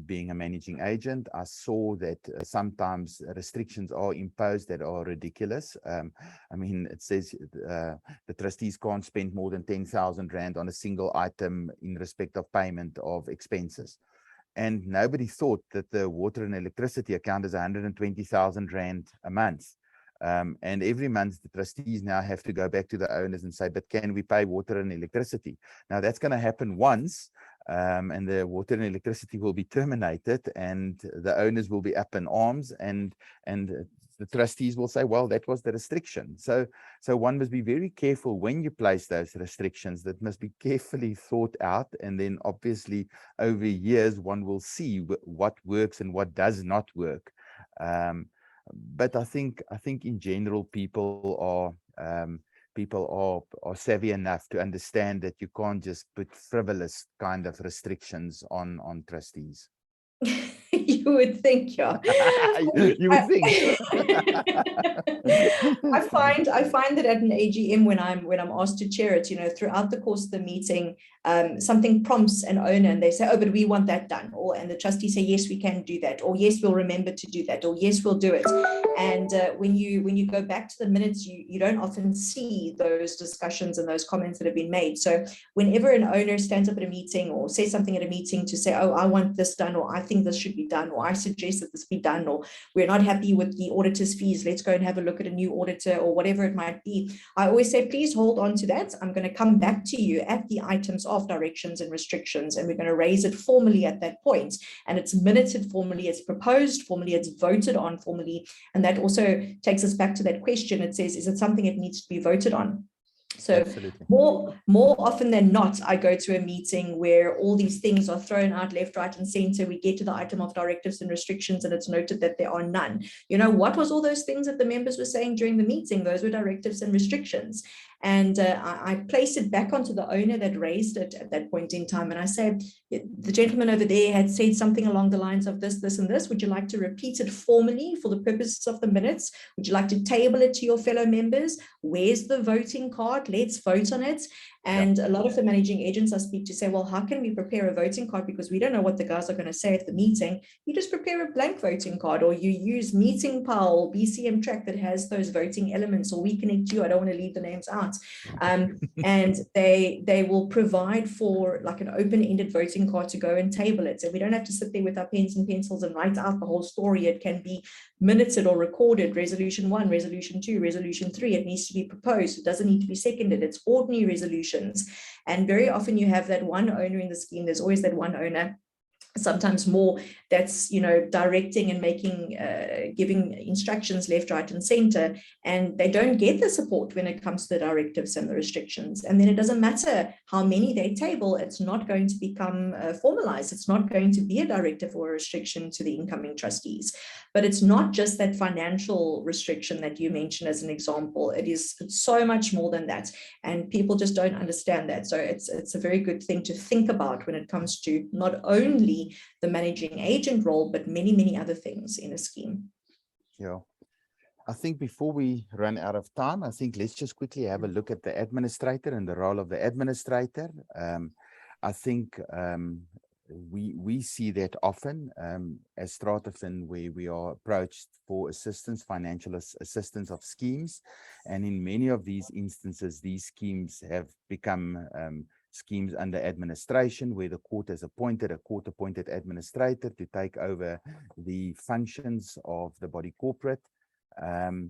S2: being a managing agent, I saw that sometimes restrictions are imposed that are ridiculous. I mean, it says the trustees can't spend more than 10,000 Rand on a single item in respect of payment of expenses. And nobody thought that the water and electricity account is 120,000 Rand a month. And every month the trustees now have to go back to the owners and say, but can we pay water and electricity? Now that's going to happen once, and the water and electricity will be terminated, and the owners will be up in arms, and the trustees will say, well, that was the restriction. So one must be very careful when you place those restrictions. That must be carefully thought out, and then obviously over years one will see what works and what does not work. But I think in general people are savvy enough to understand that you can't just put frivolous kind of restrictions on trustees.
S3: You would think, yeah.
S2: You would think.
S3: I find that at an AGM, when I'm asked to chair it, throughout the course of the meeting, something prompts an owner and they say, oh, but we want that done. And the trustees say, yes, we can do that. Or yes, we'll remember to do that. Or yes, we'll do it. And when you go back to the minutes, you don't often see those discussions and those comments that have been made. So whenever an owner stands up at a meeting or says something at a meeting to say, oh, I want this done, or I think this should be done, or I suggest that this be done, or we're not happy with the auditor's fees, let's go and have a look at a new auditor, or whatever it might be, I always say, please hold on to that. I'm going to come back to you at the items of directions and restrictions, and we're going to raise it formally at that point. And it's minuted formally, it's proposed formally, it's voted on formally. And that also takes us back to that question. It says, is it something that needs to be voted on? So
S2: Absolutely.
S3: more often than not, I go to a meeting where all these things are thrown out left, right, and center. We get to the item of directives and restrictions, and it's noted that there are none. What was all those things that the members were saying during the meeting? Those were directives and restrictions. And I place it back onto the owner that raised it at that point in time. And I say, the gentleman over there had said something along the lines of this, this, and this. Would you like to repeat it formally for the purposes of the minutes? Would you like to table it to your fellow members? Where's the voting card? Let's vote on it. And a lot of the managing agents I speak to say, well, how can we prepare a voting card? Because we don't know what the guys are going to say at the meeting. You just prepare a blank voting card, or you use MeetingPal or BCM Track that has those voting elements, or WeConnect You. I don't want to leave the names out. And they will provide for like an open-ended voting card to go and table it. So we don't have to sit there with our pens and pencils and write out the whole story. It can be minuted or recorded. Resolution 1, resolution 2, resolution 3. It needs to be proposed. It doesn't need to be seconded. It's ordinary resolutions. And very often you have that one owner in the scheme. There's always that one owner, sometimes more, that's directing and making giving instructions left, right, and center, and they don't get the support when it comes to the directives and the restrictions. And then it doesn't matter how many they table, it's not going to become formalized. It's not going to be a directive or a restriction to the incoming trustees. But it's not just that financial restriction that you mentioned as an example. It's so much more than that, and people just don't understand that. So it's a very good thing to think about when it comes to not only the managing agent role, but many, many other things in a scheme.
S2: Yeah. I think before we run out of time, I think let's just quickly have a look at the administrator and the role of the administrator. I think we see that often as StrataFin, where we are approached for assistance, financial assistance of schemes. And in many of these instances, these schemes have become schemes under administration, where the court has appointed a court-appointed administrator to take over the functions of the body corporate. There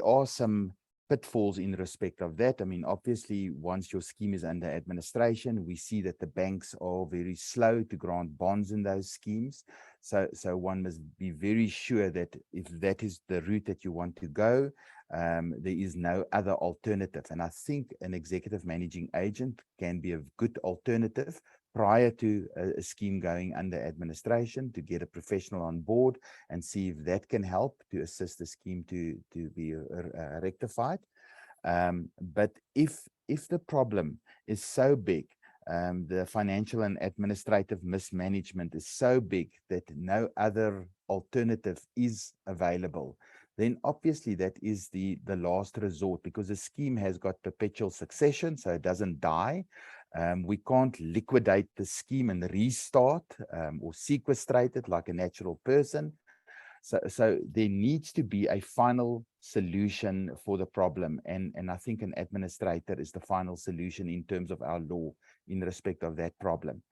S2: are some pitfalls in respect of that. I mean, obviously, once your scheme is under administration, we see that the banks are very slow to grant bonds in those schemes. So one must be very sure that if that is the route that you want to go, there is no other alternative. And I think an executive managing agent can be a good alternative prior to a scheme going under administration, to get a professional on board and see if that can help to assist the scheme to be rectified. But if the problem is so big, the financial and administrative mismanagement is so big that no other alternative is available, then obviously that is the last resort, because the scheme has got perpetual succession, so it doesn't die. We can't liquidate the scheme and restart or sequestrate it like a natural person. So there needs to be a final solution for the problem. And I think an administrator is the final solution in terms of our law in respect of that problem.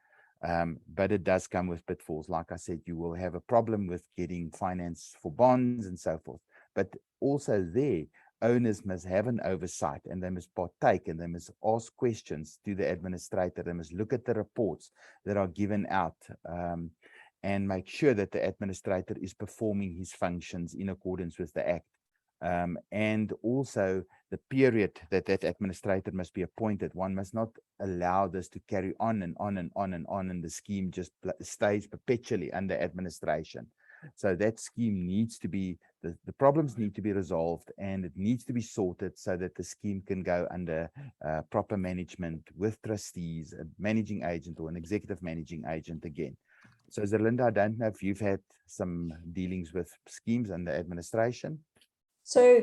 S2: But it does come with pitfalls. Like I said, you will have a problem with getting finance for bonds and so forth. But also there, owners must have an oversight, and they must partake, and they must ask questions to the administrator. They must look at the reports that are given out and make sure that the administrator is performing his functions in accordance with the Act. And also the period that administrator must be appointed. One must not allow this to carry on and on and on and on, and the scheme just stays perpetually under administration. So that scheme needs to be, the problems need to be resolved, and it needs to be sorted so that the scheme can go under proper management with trustees, a managing agent or an executive managing agent again. So Zerlinda, I don't know if you've had some dealings with schemes under administration.
S3: So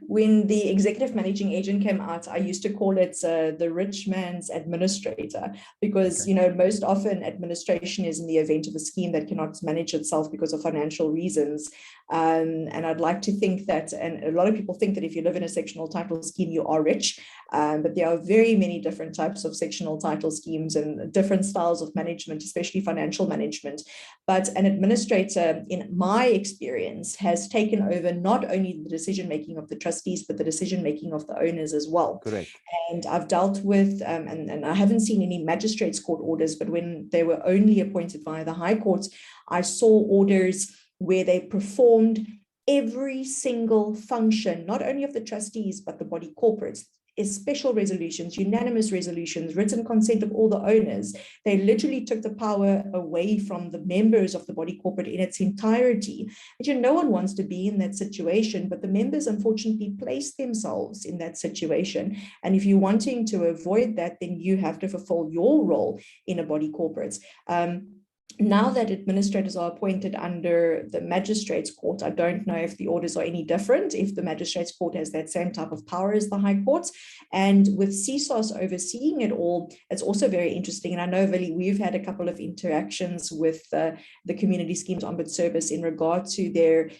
S3: when the executive managing agent came out, I used to call it the rich man's administrator, because most often administration is in the event of a scheme that cannot manage itself because of financial reasons. And I'd like to think that, and a lot of people think that if you live in a sectional title scheme, you are rich, but there are very many different types of sectional title schemes and different styles of management, especially financial management. But an administrator, in my experience, has taken over not only the decision-making of the trustees, but the decision-making of the owners as well.
S2: Correct.
S3: And I've dealt with, and I haven't seen any magistrates court orders, but when they were only appointed via the high courts, I saw orders where they performed every single function, not only of the trustees, but the body corporates, is special resolutions, unanimous resolutions, written consent of all the owners. They literally took the power away from the members of the body corporate in its entirety. And no one wants to be in that situation, but the members unfortunately place themselves in that situation. And if you're wanting to avoid that, then you have to fulfill your role in a body corporate. Now that administrators are appointed under the magistrates court, I don't know if the orders are any different, if the magistrates court has that same type of power as the high courts. And with CSOS overseeing it all, it's also very interesting. And I know, Willie, we've had a couple of interactions with the Community Schemes Ombuds Service in regard to their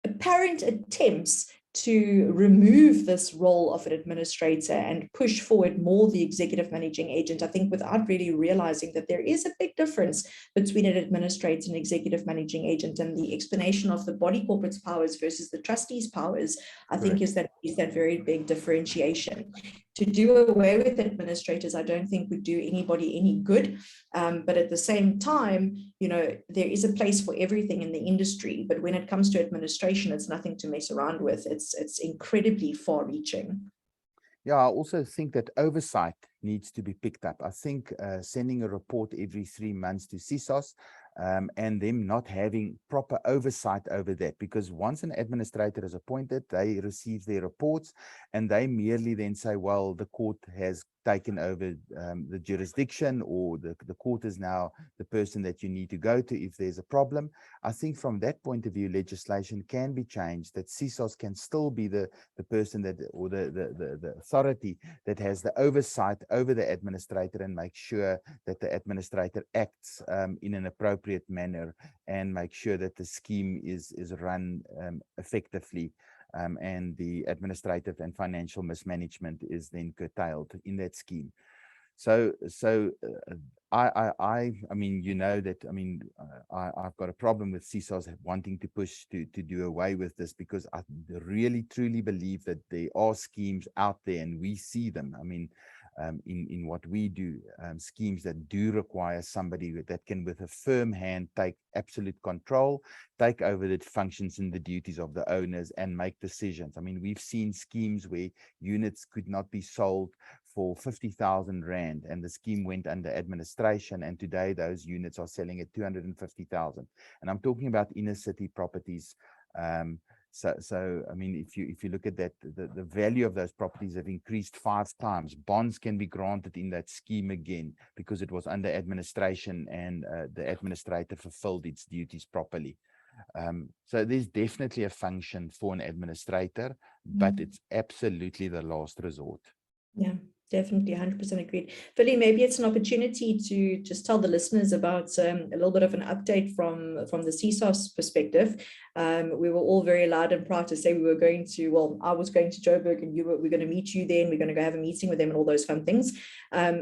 S3: apparent attempts to remove this role of an administrator and push forward more the executive managing agent, I think, without really realizing that there is a big difference between an administrator and executive managing agent. And the explanation of the body corporate's powers versus the trustees' powers, I think, is that very big differentiation. To do away with administrators, I don't think would do anybody any good. But at the same time, there is a place for everything in the industry. But when it comes to administration, it's nothing to mess around with. It's incredibly far-reaching.
S2: Yeah, I also think that oversight needs to be picked up. I think sending a report every 3 months to CSOS and them not having proper oversight over that, because once an administrator is appointed, they receive their reports and they merely then say, well, the court has taken over the jurisdiction, or the court is now the person that you need to go to if there's a problem. I think from that point of view, legislation can be changed, that CSOS can still be the person that, or the authority that has the oversight over the administrator and make sure that the administrator acts in an appropriate manner and make sure that the scheme is run effectively. And the administrative and financial mismanagement is then curtailed in that scheme. So I mean, you know that, I mean, I've got a problem with CSOS wanting to push to do away with this, because I really truly believe that there are schemes out there and we see them. I mean, in what we do, schemes that do require somebody that can with a firm hand take absolute control, take over the functions and the duties of the owners and make decisions. I mean, we've seen schemes where units could not be sold for 50,000 Rand and the scheme went under administration, and today those units are selling at 250,000. And I'm talking about inner city properties. So I mean, if you look at that, the value of those properties have increased 5 times. Bonds can be granted in that scheme again because it was under administration and the administrator fulfilled its duties properly. So there's definitely a function for an administrator, but it's absolutely the last resort.
S3: Yeah, definitely 100% agreed. Willie, maybe it's an opportunity to just tell the listeners about a little bit of an update from the CSOS perspective. We were all very loud and proud to say we were going to, well, I was going to Joburg and we're going to meet you there and we're going to go have a meeting with them and all those fun things.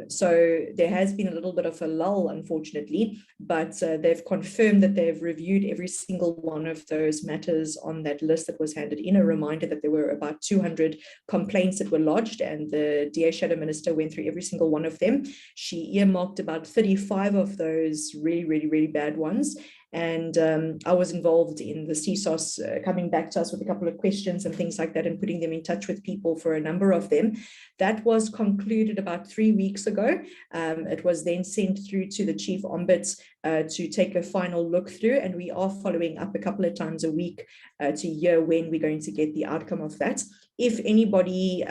S3: So there has been a little bit of a lull, unfortunately, but they've confirmed that they've reviewed every single one of those matters on that list that was handed in. A reminder that there were about 200 complaints that were lodged, and the DA Shadow Minister went through every single one of them. She earmarked about 35 of those really, really, really bad ones. And I was involved in the CSOS coming back to us with a couple of questions and things like that and putting them in touch with people for a number of them. That was concluded about 3 weeks ago. It was then sent through to the Chief Ombuds to take a final look through, and we are following up a couple of times a week to hear when we're going to get the outcome of that. If anybody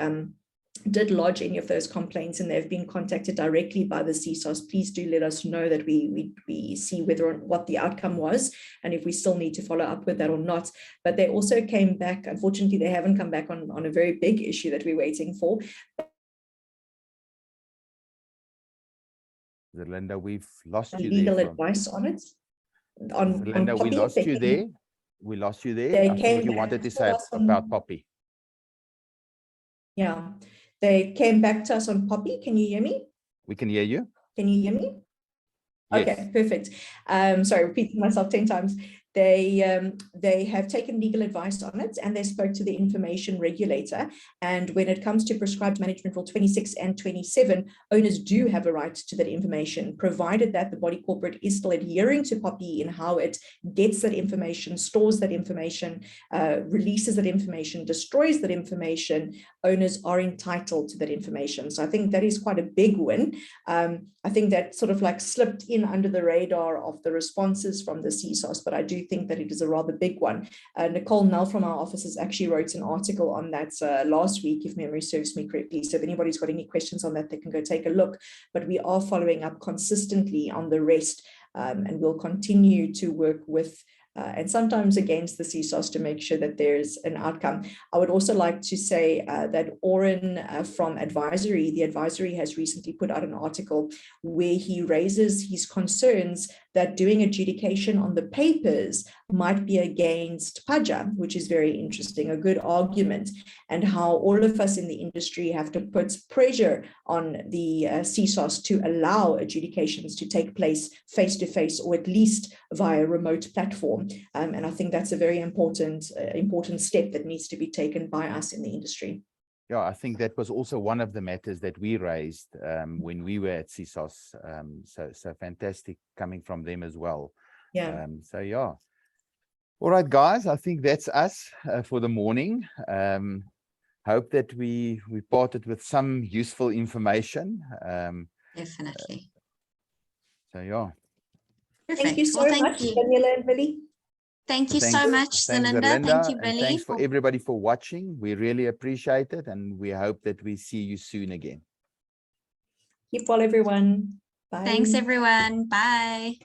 S3: did lodge any of those complaints and they've been contacted directly by the CSOS, please do let us know that we see whether or what the outcome was and if we still need to follow up with that or not. But they also came back, unfortunately they haven't come back on a very big issue that we're waiting for.
S2: Zerlinda, we've lost you
S3: legal
S2: there.
S3: Advice on it. Zerlinda,
S2: we lost you there. We lost you there. I think you wanted to say about Poppy.
S3: Yeah, they came back to us on Poppy. Can you hear me?
S2: We can hear you.
S3: Can you hear me?
S2: Yes.
S3: Okay, perfect. Sorry, repeating myself 10 times. They have taken legal advice on it and they spoke to the information regulator. And when it comes to prescribed management rule 26 and 27, owners do have a right to that information, provided that the body corporate is still adhering to Poppy in how it gets that information, stores that information, releases that information, destroys that information. Owners are entitled to that information. So I think that is quite a big win. I think that sort of like slipped in under the radar of the responses from the CSOS, but I do think that it is a rather big one. Nicole Nell from our offices actually wrote an article on that last week, if memory serves me correctly. So if anybody's got any questions on that, they can go take a look. But we are following up consistently on the rest, and we'll continue to work with and sometimes against the CSOS to make sure that there's an outcome. I would also like to say that Oren from Advisory, the Advisory has recently put out an article where he raises his concerns that doing adjudication on the papers might be against Paja, which is very interesting, a good argument, and how all of us in the industry have to put pressure on the CSOS to allow adjudications to take place face-to-face or at least via remote platform. And I think that's a very important step that needs to be taken by us in the industry.
S2: Yeah, I think that was also one of the matters that we raised when we were at CSOS. So fantastic coming from them as well.
S3: Yeah.
S2: So yeah. All right, guys, I think that's us for the morning. Hope that we parted with some useful information.
S1: Definitely.
S2: So yeah.
S1: Perfect.
S3: Thank you so
S1: Well, thank
S3: much,
S1: you.
S3: Daniela and Willie.
S1: Thank you so
S2: Thanks-
S1: much,
S2: thanks,
S1: Zerlinda. Thank
S2: Zerlinda,
S1: you,
S2: and
S1: Billy.
S2: thanks for everybody for watching. We really appreciate it, and we hope that we see you soon again.
S3: Keep well, everyone. Bye.
S1: Thanks, everyone. Bye.